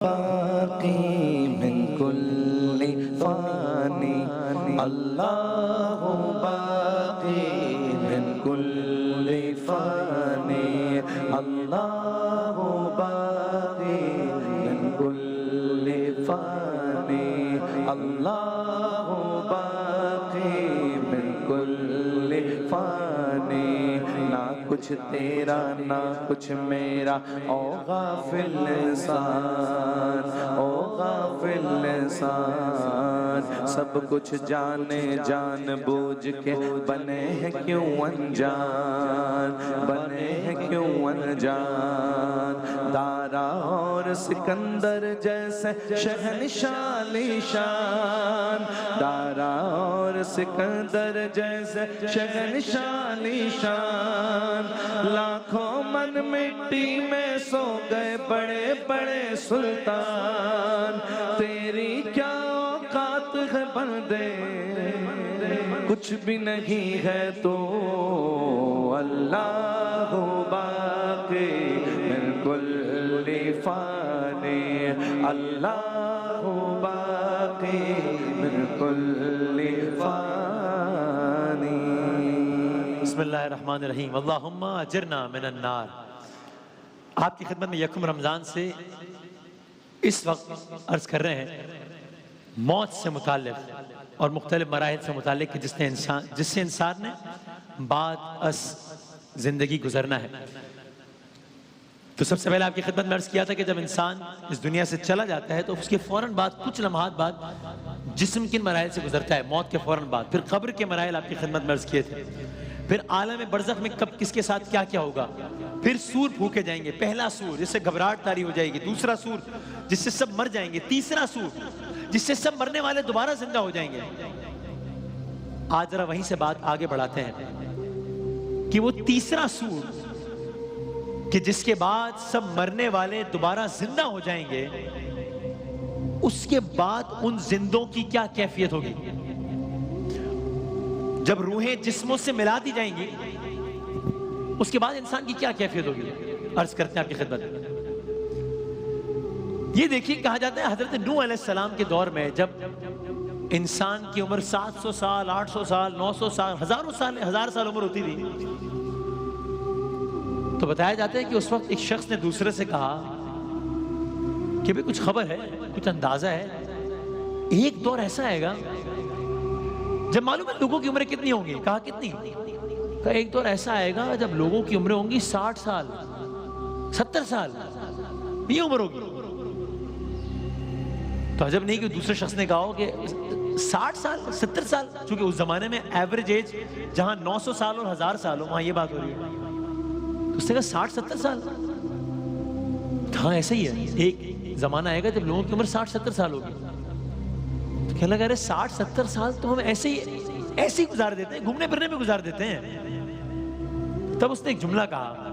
باقی من کل فانی اللہ باقی من کل فانی اللہ باقی من کل فانی اللہ باقی من کل فانی نہ کچھ تیرا نہ کچھ میرا او غافل انسان او غافل انسان سب کچھ جانے جان بوجھ کے بنے ہیں کیوں انجان بنے ہیں کیوں انجان دارا اور سکندر جیسے شہنشاہ شان دارا اور سکندر جیسے شہنشاہ شان لاکھوں من مٹی میں سو گئے بڑے بڑے سلطان تیری کیا اوقات ہے بندے کچھ بھی نہیں ہے تو اللہ باقی من کل فانی اللہ باقی من کل فانی بسم اللہ الرحمن الرحیم اللہم اجرنا من النار۔ آپ کی خدمت میں یکم رمضان سے اس وقت عرض کر رہے ہیں موت سے متعلق اور مختلف مراحل سے متعلق کہ جس سے انسان نے بعد از زندگی گزرنا ہے۔ تو سب سے پہلے آپ کی خدمت میں عرض کیا تھا کہ جب انسان اس دنیا سے چلا جاتا ہے تو اس کے فوراً بعد کچھ لمحات بعد جسم کن مراحل سے گزرتا ہے، موت کے فوراً بعد، پھر قبر کے مراحل آپ کی خدمت میں عرض کیے تھے، پھر عالم برزخ میں کب کس کے ساتھ کیا کیا ہوگا، پھر سور پھونکے جائیں گے، پہلا سور جس سے گھبراہٹ طاری ہو جائے گی، دوسرا سور جس سے سب مر جائیں گے، تیسرا سور جس سے سب مرنے والے دوبارہ زندہ ہو جائیں گے۔ آج ذرا وہیں سے بات آگے بڑھاتے ہیں کہ وہ تیسرا سور کہ جس کے بعد سب مرنے والے دوبارہ زندہ ہو جائیں گے، اس کے بعد ان زندوں کی کیا کیفیت ہوگی؟ جب روحیں جسموں سے ملا دی جائیں گی اس کے بعد انسان کی کیا کیفیت ہوگی؟ عرض کرتے ہیں آپ کی خدمت میں۔ یہ دیکھیے کہا جاتا ہے حضرت نوح علیہ السلام کے دور میں جب انسان کی عمر 700 سال 800 سال 900 سال ہزار سال عمر ہوتی تھی، تو بتایا جاتا ہے کہ اس وقت ایک شخص نے دوسرے سے کہا کہ بھئی کچھ خبر ہے، کچھ اندازہ ہے، ایک دور ایسا آئے گا جب معلوم ہے لوگوں کی عمریں کتنی ہوں گی؟ کہا کتنی؟ کہا ایک دور ایسا آئے گا جب لوگوں کی عمریں ہوں گی 60 سال 70 سال یہ عمر ہوگی۔ تو عجب نہیں کہ دوسرے شخص نے کہا کہ 60 سال 70 سال، چونکہ اس زمانے میں ایوریج ایج جہاں 900 سال اور 1000 سال ہو وہاں یہ بات ہو رہی ہے، تو اس نے کہا 60-70 سال، کہاں ایسا ہی ہے، ایک زمانہ آئے گا جب لوگوں کی عمر 60-70 سال ہوگی۔ تو کہنے لگا 60-70 سال تو ہم ایسے ہی گزار دیتے ہیں، گھومنے پھرنے میں گزار دیتے ہیں۔ تب اس نے ایک جملہ کہا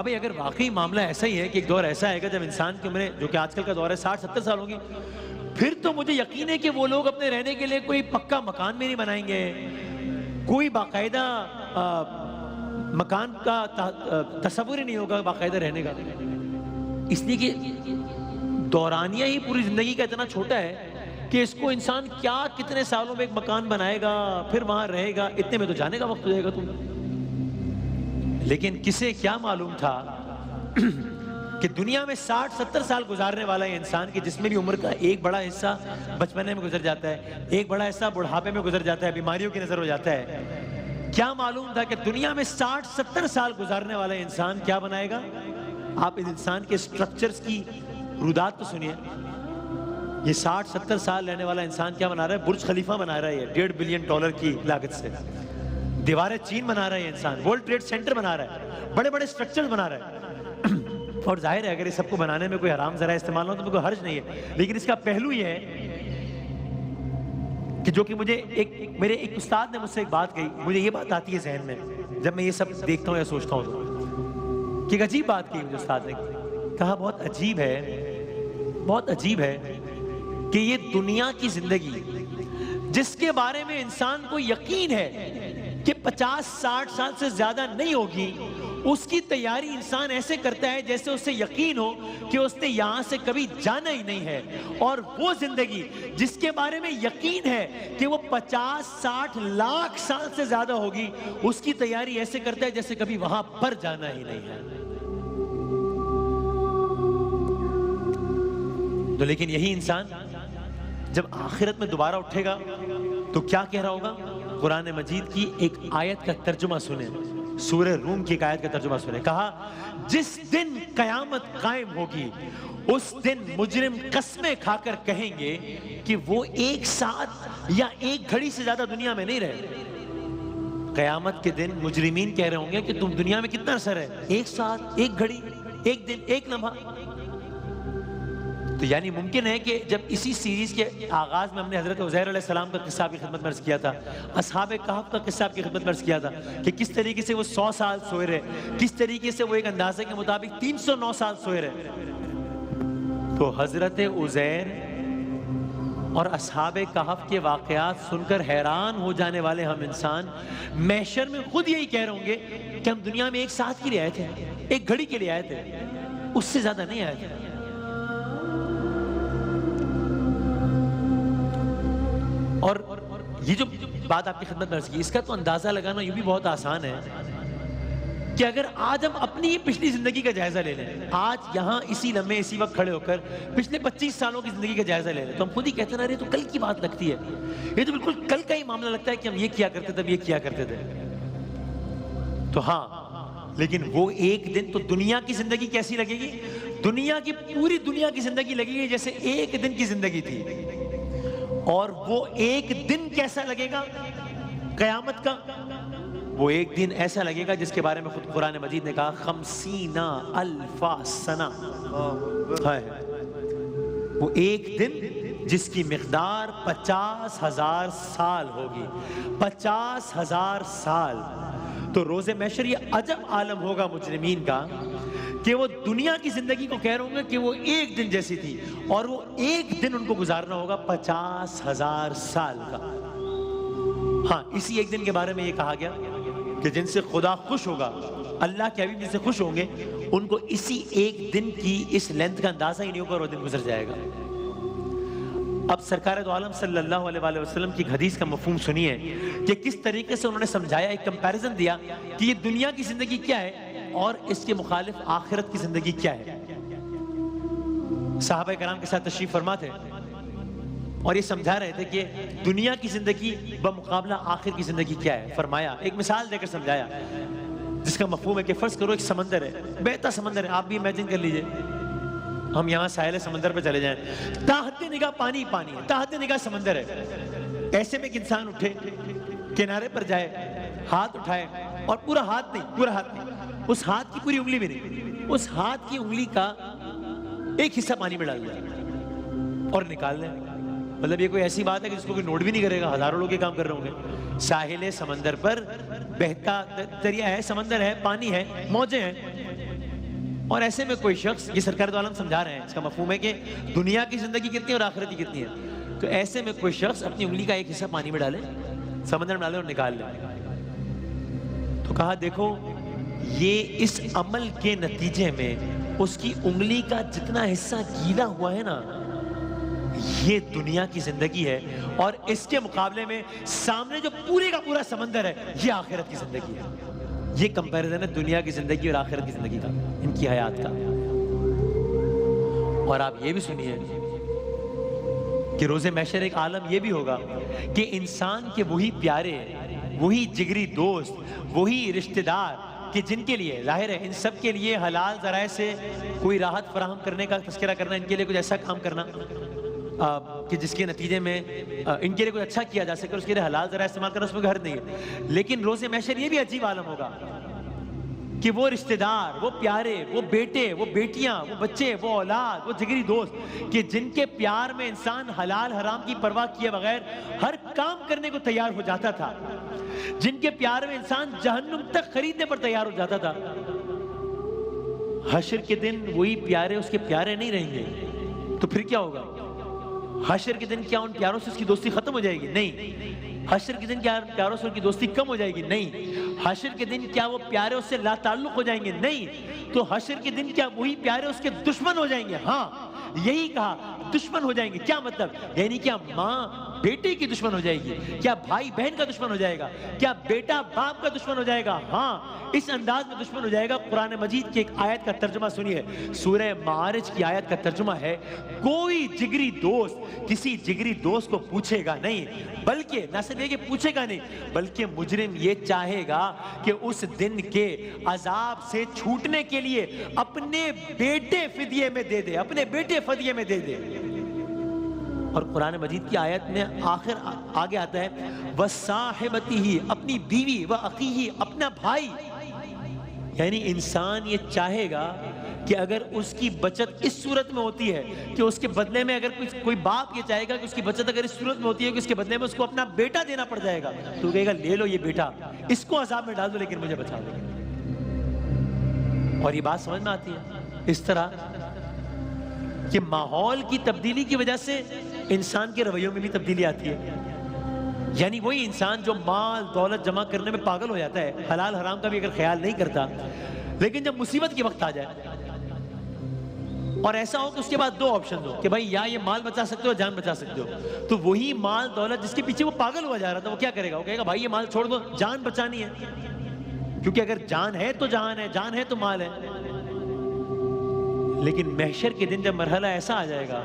بھئی اگر واقعی معاملہ ایسا ہی ہے کہ ایک دور ایسا آئے گا جب انسان کی عمریں جو کہ آج کل کا دور ہے 60-70 سال ہوگی، پھر تو مجھے یقین ہے کہ وہ لوگ اپنے رہنے کے لیے کوئی پکا مکان بھی نہیں بنائیں گے، کوئی باقاعدہ مکان کا تصور ہی نہیں ہوگا باقاعدہ رہنے کا، اس لیے کہ دورانیہ ہی پوری زندگی کا اتنا چھوٹا ہے کہ اس کو انسان کیا کتنے سالوں میں ایک مکان بنائے گا پھر وہاں رہے گا، اتنے میں تو جانے کا وقت ہو جائے گا۔ لیکن کسے کیا معلوم تھا کہ دنیا میں 60-70 سال گزارنے والا یہ انسان کہ جس میں بھی عمر کا ایک بڑا حصہ بچپنے میں گزر جاتا ہے، ایک بڑا حصہ بڑھاپے میں گزر جاتا ہے، بیماریوں کی نظر ہو جاتا ہے، کیا معلوم تھا کہ دنیا میں 60-70 سال گزارنے والا انسان کیا بنائے گا؟ آپ اس انسان کے سٹرکچرز کی رودات تو سنیے، یہ 60-70 سال رہنے والا انسان کیا بنا رہا ہے؟ برج خلیفہ بنا رہا ہے، یہ $1.5 بلین کی لاگت سے، دیواریں چین بنا رہا ہے یہ انسان، ورلڈ ٹریڈ سینٹر بنا رہا ہے، بڑے بڑے سٹرکچرز بنا رہا ہے۔ اور ظاہر ہے اگر اس سب کو بنانے میں کوئی حرام ذرائع استعمال ہو تو کوئی حرج نہیں ہے، لیکن اس کا پہلو یہ ہے کہ جو کہ مجھے میرے ایک استاد نے مجھ سے ایک بات کہی، مجھے یہ بات آتی ہے ذہن میں جب میں یہ سب دیکھتا ہوں یا سوچتا ہوں تو، کہ ایک عجیب بات کی مجھے استاد نے کہا، بہت عجیب ہے کہ یہ دنیا کی زندگی جس کے بارے میں انسان کو یقین ہے کہ 50-60 سال سے زیادہ نہیں ہوگی، اس کی تیاری انسان ایسے کرتا ہے جیسے اسے یقین ہو کہ اس نے یہاں سے کبھی جانا ہی نہیں ہے، اور وہ زندگی جس کے بارے میں یقین ہے کہ وہ 50-60 لاکھ سال سے زیادہ ہوگی، اس کی تیاری ایسے کرتا ہے جیسے کبھی وہاں پر جانا ہی نہیں ہے۔ تو لیکن یہی انسان جب آخرت میں دوبارہ اٹھے گا تو کیا کہہ رہا ہوگا؟ قرآن مجید کی ایک آیت کا ترجمہ سنیں، سورہ روم کی ایک آیت کا ترجمہ سنیں۔ کہا جس دن قیامت قائم ہوگی اس دن مجرم قسمیں کھا کر کہیں گے کہ وہ ایک ساتھ یا ایک گھڑی سے زیادہ دنیا میں نہیں رہے۔ قیامت کے دن مجرمین کہہ رہے ہوں گے کہ تم دنیا میں کتنا عرصہ رہے؟ ایک ساتھ، ایک گھڑی، ایک دن، ایک لمحہ۔ تو یعنی ممکن ہے کہ جب اسی سیریز کے آغاز میں ہم نے حضرت عزیر علیہ السلام کا قصہ آپ کی خدمت میں عرض کیا تھا، اصحاب کہف کا قصہ آپ کی خدمت میں عرض کیا تھا کہ کس طریقے سے وہ 100 سال سوئے رہے، کس طریقے سے وہ ایک اندازے کے مطابق 309 سال سوئے رہے۔ تو حضرت عزیر اور اصحاب کہف کے واقعات سن کر حیران ہو جانے والے ہم انسان محشر میں خود یہی کہہ رہے ہوں گے کہ ہم دنیا میں ایک ساتھ کے لیے آئے تھے، ایک گھڑی کے لیے آئے تھے، اس سے زیادہ نہیں آئے تھے۔ اور یہ جو بات آپ کی خدمت میں عرض کی، اس کا تو اندازہ لگانا یہ بھی بہت آسان ہے کہ اگر آج ہم اپنی یہ پچھلی زندگی کا جائزہ لے لیں، آج یہاں اسی لمحے اسی وقت کھڑے ہو کر پچھلے 25 سالوں کی زندگی کا جائزہ لے لیں، تو ہم خود ہی کہتے ہیں یہ تو کل کی بات لگتی ہے، یہ تو بالکل کل کا ہی معاملہ لگتا ہے کہ ہم یہ کیا کرتے تھے، یہ کیا کرتے تھے۔ تو ہاں، لیکن وہ ایک دن تو دنیا کی زندگی کیسی لگے گی؟ دنیا کی پوری دنیا کی زندگی لگے گی جیسے ایک دن کی زندگی تھی۔ اور وہ ایک دن کیسا لگے گا قیامت کا؟ وہ ایک دن ایسا لگے گا جس کے بارے میں خود قرآن مجید نے کہا 50 الف سنہ، وہ ایک دن جس کی مقدار 50,000 سال ہوگی، 50,000 سال۔ تو روز محشر یہ عجب عالم ہوگا مجرمین کا کہ وہ دنیا کی زندگی کو کہہ رہے ہوں گے کہ وہ ایک دن جیسی تھی، اور وہ ایک دن ان کو گزارنا ہوگا 50,000 سال کا۔ ہاں، اسی ایک دن کے بارے میں یہ کہا گیا کہ جن سے خدا خوش ہوگا، اللہ کے حبیب جن سے خوش ہوں گے، ان کو اسی ایک دن کی اس لینتھ کا اندازہ ہی نہیں ہوگا اور وہ دن گزر جائے گا۔ اب سرکار دو عالم صلی اللہ علیہ وآلہ وسلم کی حدیث کا مفہوم سنیے کہ کس طریقے سے انہوں نے سمجھایا، ایک کمپیریزن دیا کہ یہ دنیا کی زندگی کیا ہے اور اس کے مخالف آخرت کی زندگی کیا ہے۔ صحابہ کرام کے ساتھ تشریف فرما تھے اور یہ سمجھا رہے تھے کہ دنیا کی زندگی بمقابلہ آخر کی زندگی کیا ہے۔ فرمایا، ایک مثال دے کر سمجھایا جس کا مفہوم ہے کہ فرض کرو ایک سمندر ہے، بہتا سمندر ہے، آپ بھی امیجن کر لیجئے ہم یہاں ساحل سمندر پہ چلے جائیں، تاحت نگاہ پانی پانی ہے، تاحت نگاہ سمندر ہے۔ ایسے میں ایک انسان اٹھے، کنارے پر جائے، ہاتھ اٹھائے، اور پورا ہاتھ نہیں، اس ہاتھ کی پوری انگلی بھی نہیں، اس ہاتھ کی انگلی کا ایک حصہ پانی میں ڈال دیں اور نکال لیں۔ مطلب یہ کوئی ایسی بات ہے کہ جس کو کوئی نوٹ بھی نہیں کرے گا، ہزاروں لوگ یہ کام کر رہے ہوں گے۔ ساحل سمندر پر بہتا دریا ہے، سمندر ہے، پانی ہے، موجیں ہیں، اور ایسے میں کوئی شخص، یہ سرکار دو عالم سمجھا رہے ہیں، اس کا مفہوم ہے کہ دنیا کی زندگی کتنی ہے اور آخرت کی کتنی ہے۔ تو ایسے میں کوئی شخص اپنی انگلی کا ایک حصہ پانی میں ڈالے، سمندر میں ڈالے اور نکال لے۔ تو کہا دیکھو، یہ اس عمل کے نتیجے میں اس کی انگلی کا جتنا حصہ گیلا ہوا ہے نا، یہ دنیا کی زندگی ہے، اور اس کے مقابلے میں سامنے جو پورے کا پورا سمندر ہے، یہ آخرت کی زندگی ہے۔ یہ کمپیریزن ہے دنیا کی زندگی اور آخرت کی زندگی کا، ان کی حیات کا۔ اور آپ یہ بھی سنیے کہ روز محشر ایک عالم یہ بھی ہوگا کہ انسان کے وہی پیارے، وہی جگری دوست، وہی رشتہ دار کہ جن کے لیے ظاہر ہے ان سب کے لیے حلال ذرائع سے کوئی راحت فراہم کرنے کا تذکرہ کرنا، ان کے لیے کچھ ایسا کام کرنا کہ جس کے نتیجے میں ان کے لیے کچھ اچھا کیا جا سکے، اس کے لیے حلال ذرائع استعمال کرنا، اس میں حرج نہیں ہے۔ لیکن روز محشر یہ بھی عجیب عالم ہوگا کہ وہ رشتہ دار، وہ پیارے، وہ بیٹے، وہ بیٹیاں، وہ بچے، وہ اولاد، وہ جگری دوست کہ جن کے پیار میں انسان حلال حرام کی پرواہ کیے بغیر ہر کام کرنے کو تیار ہو جاتا تھا، جن کے پیار میں انسان جہنم تک خریدنے پر تیار ہو جاتا تھا، حشر کے دن وہی پیارے اس کے پیارے نہیں رہیں گے۔ تو پھر کیا ہوگا؟ حشر کے دن کیا ان پیاروں سے اس کی دوستی ختم ہو جائے گی؟ نہیں۔ حشر کے دن کیا پیاروں سے ان کی دوستی کم ہو جائے گی؟ نہیں۔ حشر کے دن کیا وہ پیارے اس سے لا تعلق ہو جائیں گے؟ نہیں۔ تو حشر کے دن کیا وہی پیارے اس کے دشمن ہو جائیں گے؟ ہاں، یہی کہا، دشمن ہو جائیں گے۔ کیا مطلب؟ یعنی کیا ماں بیٹے کی دشمن ہو جائے گی؟ کیا بھائی بہن کا دشمن ہو جائے گا؟ کیا بیٹا باپ کا دشمن ہو جائے گا؟ ہاں، اس انداز میں دشمن ہو جائے گا۔ قرآن مجید کی ایک آیت کا ترجمہ سنیے، سورہ معارج کی آیت کا ترجمہ ہے، کوئی جگری دوست کسی جگری دوست کو پوچھے گا نہیں، بلکہ نہ صرف یہ کہ پوچھے گا نہیں، بلکہ مجرم یہ چاہے گا کہ اس دن کے عذاب سے چھوٹنے کے لیے اپنے بیٹے فدیے میں دے دے، اپنے بیٹے فدیے میں دے دے۔ اور قرآن مجید کی آیت میں آخر آگے آتا ہے وَصَاحِبَتِهِ، اپنی بیوی، وَأَخِيهِ، اپنا بھائی۔ یعنی انسان یہ چاہے گا کہ اگر اس کی بچت اس صورت میں ہوتی ہے کہ اس کے بدلے میں، اگر کوئی باپ یہ چاہے گا کہ اس کی بچت اگر اس صورت میں ہوتی ہے کہ اس کے بدلے میں اس کو اپنا بیٹا دینا پڑ جائے گا، تو کہے گا لے لو یہ بیٹا، اس کو عذاب میں ڈال دو لیکن مجھے بچا دو۔ اور یہ بات سمجھ میں آتی ہے؟ اس طرح کہ ماحول کی تبدیلی کی وجہ سے انسان کے رویوں میں بھی تبدیلی آتی ہے۔ یعنی وہی انسان جو مال دولت جمع کرنے میں پاگل ہو جاتا ہے، حلال حرام کا بھی اگر خیال نہیں کرتا، لیکن جب مصیبت کی وقت آ جائے اور ایسا ہو کہ اس کے بعد دو آپشن ہو کہ بھائی یا یہ مال بچا سکتے ہو، جان بچا سکتے ہو، تو وہی مال دولت جس کے پیچھے وہ پاگل ہوا جا رہا تھا وہ کیا کرے گا؟ وہ کہے گا بھائی یہ مال چھوڑ دو، جان بچانی ہے، کیونکہ اگر جان ہے تو جہان ہے، جان ہے تو مال ہے۔ لیکن محشر کے دن جب مرحلہ ایسا آ جائے گا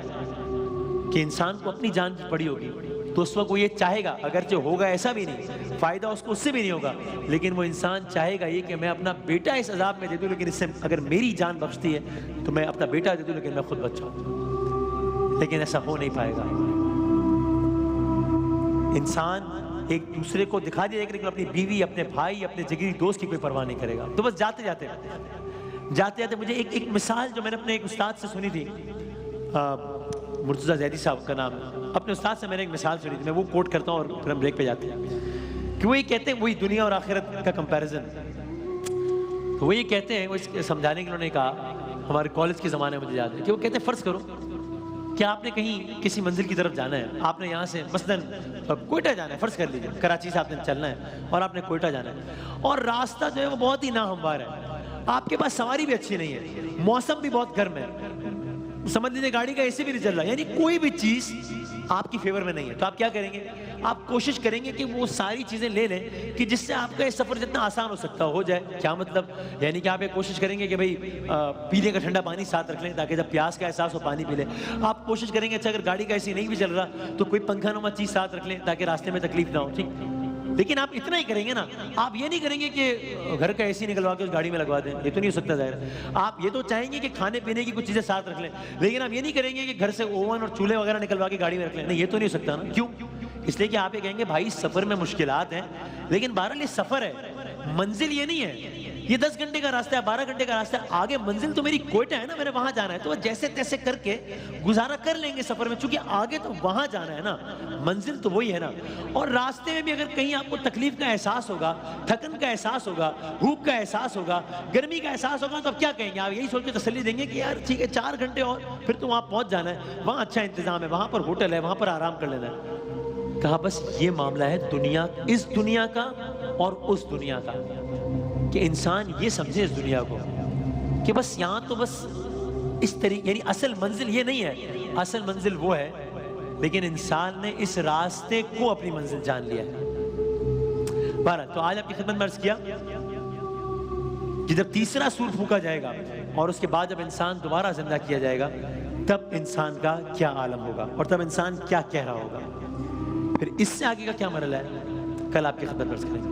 کہ انسان کو اپنی جان کی پڑی ہوگی، تو اس وقت وہ یہ چاہے گا، اگرچہ ہوگا ایسا بھی نہیں، فائدہ اس کو اس سے بھی نہیں ہوگا، لیکن وہ انسان چاہے گا یہ کہ میں اپنا بیٹا اس عذاب میں دے دوں، لیکن اس سے اگر میری جان بخشتی ہے تو میں اپنا بیٹا دے دوں لیکن میں خود بچ جاؤں۔ لیکن ایسا ہو نہیں پائے گا۔ انسان ایک دوسرے کو دکھا دیا لیکن اپنی بیوی، اپنے بھائی، اپنے جگری دوست کی کوئی پرواہ نہیں کرے گا۔ تو بس جاتے جاتے مجھے ایک مثال جو میں نے اپنے ایک استاد سے سنی تھی، مرتضیٰ زیدی صاحب کا نام، اپنے استاد سے میں نے ایک مثال سنی تھی، میں وہ کوٹ کرتا ہوں اور پھر ہم بریک پہ جاتے ہیں، کہ وہ یہ کہتے ہیں، وہی دنیا اور آخرت کا کمپیریزن، وہ یہ کہتے ہیں، وہ سمجھانے کے انہوں نے کہا، ہمارے کالج کے زمانے میں مجھے یاد ہے کہ وہ کہتے ہیں فرض کرو کہ آپ نے کہیں کسی منزل کی طرف جانا ہے، آپ نے یہاں سے مثلاً کوئٹہ جانا ہے، فرض کر لیجیے کراچی سے آپ نے چلنا ہے اور آپ نے کوئٹہ جانا ہے، اور راستہ جو ہے وہ بہت ہی ناہموار ہے، آپ کے پاس سواری بھی اچھی نہیں ہے، موسم بھی بہت گرم ہے، سمجھ لیجیے گاڑی کا اے سی بھی نہیں چل رہا، یعنی کوئی بھی چیز آپ کی فیور میں نہیں ہے، تو آپ کیا کریں گے؟ آپ کوشش کریں گے کہ وہ ساری چیزیں لے لیں کہ جس سے آپ کا یہ سفر جتنا آسان ہو سکتا ہو جائے۔ کیا مطلب؟ یعنی کہ آپ یہ کوشش کریں گے کہ بھئی پینے کا ٹھنڈا پانی ساتھ رکھ لیں تاکہ جب پیاس کا احساس ہو پانی پی لیں۔ آپ کوشش کریں گے اچھا اگر گاڑی کا اے سی نہیں بھی چل رہا تو کوئی پنکھا نما چیز ساتھ رکھ لیں تاکہ راستے میں تکلیف نہ ہو، ٹھیک؟ لیکن آپ اتنا ہی کریں گے نا، آپ یہ نہیں کریں گے کہ گھر کا اے سی نکلوا کے اس گاڑی میں لگوا دیں، یہ تو نہیں ہو سکتا ظاہر۔ آپ یہ تو چاہیں گے کہ کھانے پینے کی کچھ چیزیں ساتھ رکھ لیں، لیکن آپ یہ نہیں کریں گے کہ گھر سے اوون اور چولہے وغیرہ نکلوا کے گاڑی میں رکھ لیں، نہیں یہ تو نہیں ہو سکتا نا۔ کیوں؟ اس لیے کہ آپ یہ کہیں گے بھائی سفر میں مشکلات ہیں، لیکن بہرحال یہ سفر ہے، منزل یہ نہیں ہے، یہ 10 گھنٹے کا راستہ ہے، 12 گھنٹے کا راستہ ہے، آگے منزل تو میری کوئٹہ ہے نا، میں نے وہاں جانا ہے، تو وہ جیسے تیسے کر کے گزارا کر لیں گے سفر میں، چونکہ آگے تو وہاں جانا ہے نا، منزل تو وہی ہے نا۔ اور راستے میں بھی اگر کہیں آپ کو تکلیف کا احساس ہوگا، تھکن کا احساس ہوگا، بھوک کا احساس ہوگا، گرمی کا احساس ہوگا، تو آپ کیا کہیں گے؟ آپ یہی سوچ کے تسلی دیں گے کہ یار ٹھیک ہے 4 گھنٹے اور پھر تو وہاں پہنچ جانا ہے، وہاں اچھا انتظام ہے، وہاں پر ہوٹل ہے، وہاں پر آرام کر لینا ہے۔ کہا بس یہ معاملہ ہے دنیا، اس دنیا کا اور اس دنیا کا، کہ انسان یہ سمجھے اس دنیا کو کہ بس یہاں تو بس اس طریقے، یعنی اصل منزل یہ نہیں ہے، اصل منزل وہ ہے، لیکن انسان نے اس راستے کو اپنی منزل جان لیا ہے۔ بہرحال تو آج آپ کی خدمت میں عرض کیا کہ جب تیسرا سور پھونکا جائے گا اور اس کے بعد جب انسان دوبارہ زندہ کیا جائے گا، تب انسان کا کیا عالم ہوگا اور تب انسان کیا کہہ رہا ہوگا، پھر اس سے آگے کا کیا مرحلہ ہے، کل آپ کی خدمت میں عرض کریں گے۔